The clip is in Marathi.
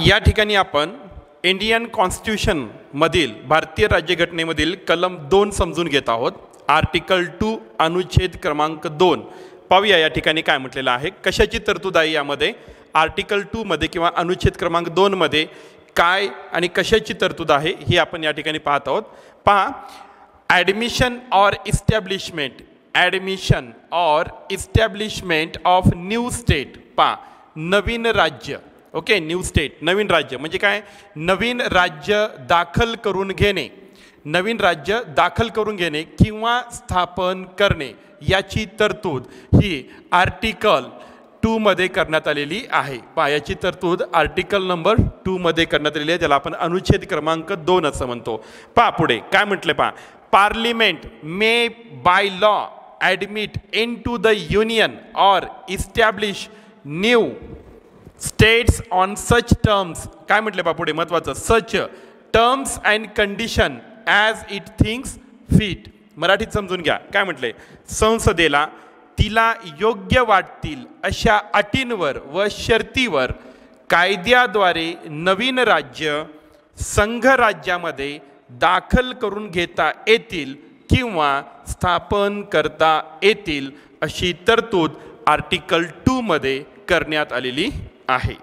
या ठिकाणी आपण इंडियन कॉन्स्टिट्यूशन मधील भारतीय राज्यघटनेमधील कलम 2 समजून घेत आहोत. आर्टिकल 2 अनुच्छेद क्रमांक 2 पाहूया या ठिकाणी काय म्हटलेलं आहे, कशाची तरतूद आहे यामध्ये. आर्टिकल 2 मध्ये किंवा अनुच्छेद क्रमांक 2 मध्ये काय आणि कशाची तरतूद आहे हे आपण या ठिकाणी पाहत आहोत. पहा, admission or establishment of new state. पहा, नवीन राज्य, ओके, न्यू स्टेट नवीन राज्य म्हणजे काय, नवीन राज्य दाखल करून घेणे, नवीन राज्य दाखल करून घेणे किंवा स्थापन करणे याची तरतूद ही आर्टिकल 2 मध्ये करण्यात आलेली आहे. पहा, याची तरतूद आर्टिकल नंबर 2 मध्ये करण्यात आलेली आहे, ज्याला आपण अनुच्छेद क्रमांक 2 असं म्हणतो. पहा पुढे काय म्हटले, पहा, parliament may by law admit into the union or establish new states on such terms. काय म्हटले पहा पुढे महत्वाचं, such terms and condition as it thinks fit. मराठीत समजून घ्या. काय म्हटले, संसदेला तिला योग्य वाटतील अशा अटींवर व शर्तीवर कायद्याद्वारे नवीन राज्य संघ राज्यामध्ये दाखल करून घेता येतील किंवा स्थापन करता येतील अशी तरतूद आर्टिकल 2 मध्ये करण्यात आलेली आहे.